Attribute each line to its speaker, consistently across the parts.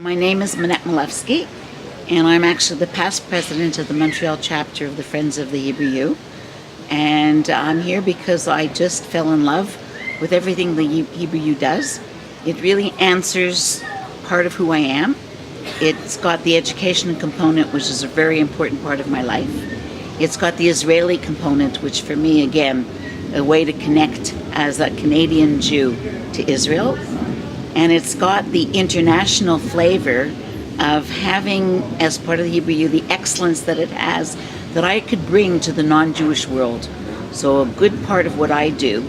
Speaker 1: My name is Monette Malewski, and I'm actually the past president of the Montreal chapter of the Friends of the Hebrew U. And I'm here because I just fell in love with everything the Hebrew U does. It really answers part of who I am. It's got the education component, which is a very important part of my life. It's got the Israeli component, which for me, again, a way to connect as a Canadian Jew to Israel. And it's got the international flavor of having, as part of the Hebrew U, the excellence that it has that I could bring to the non-Jewish world. So a good part of what I do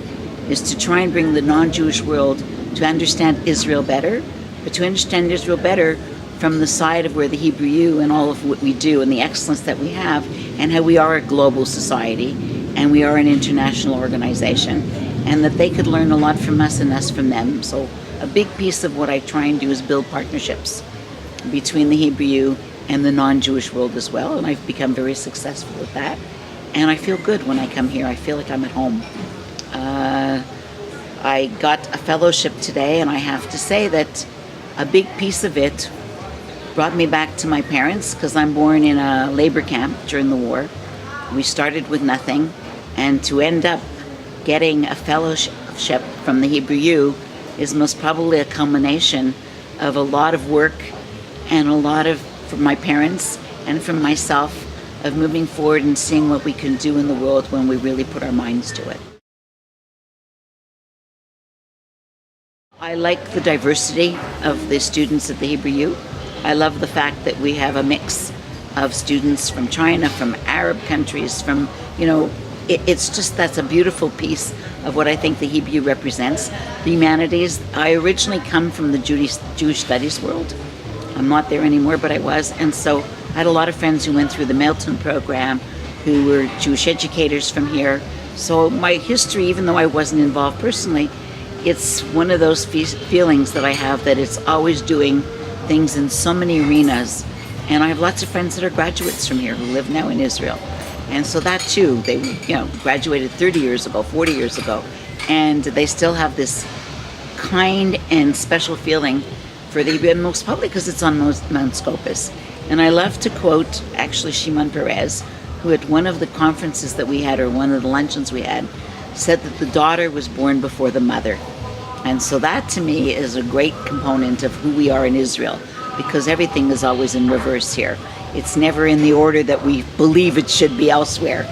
Speaker 1: is to try and bring the non-Jewish world to understand Israel better, but to understand Israel better from the side of where the Hebrew U and all of what we do and the excellence that we have and how we are a global society and we are an international organization, and that they could learn a lot from us and us from them. So a big piece of what I try and do is build partnerships between the Hebrew U and the non-Jewish world as well, and I've become very successful at that. And I feel good when I come here. I feel like I'm at home. I got a fellowship today, and I have to say that a big piece of it brought me back to my parents, because I'm born in a labor camp during the war. We started with nothing, and to end up getting a fellowship from the Hebrew U is most probably a culmination of a lot of work and a lot of, from my parents and from myself, of moving forward and seeing what we can do in the world when we really put our minds to it. I like the diversity of the students at the Hebrew U. I love the fact that we have a mix of students from China, from Arab countries, from, it's just, that's a beautiful piece of what I think the Hebrew represents. The humanities, I originally come from the Jewish studies world. I'm not there anymore, but I was. And so I had a lot of friends who went through the Milton program, who were Jewish educators from here. So my history, even though I wasn't involved personally, it's one of those feelings that I have, that it's always doing things in so many arenas. And I have lots of friends that are graduates from here who live now in Israel. And so that too, they graduated 30 years ago, 40 years ago, and they still have this kind and special feeling for the Hebrew, and most probably because it's on Mount Scopus. And I love to quote, actually, Shimon Peres, who at one of the conferences that we had, or one of the luncheons we had, said that the daughter was born before the mother. And so that to me is a great component of who we are in Israel, because everything is always in reverse here. It's never in the order that we believe it should be elsewhere.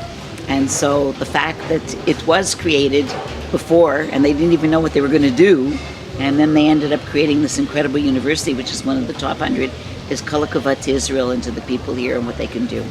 Speaker 1: And so the fact that it was created before, and they didn't even know what they were going to do, and then they ended up creating this incredible university, which is one of the top 100, is Kol HaKavod to Israel and to the people here and what they can do.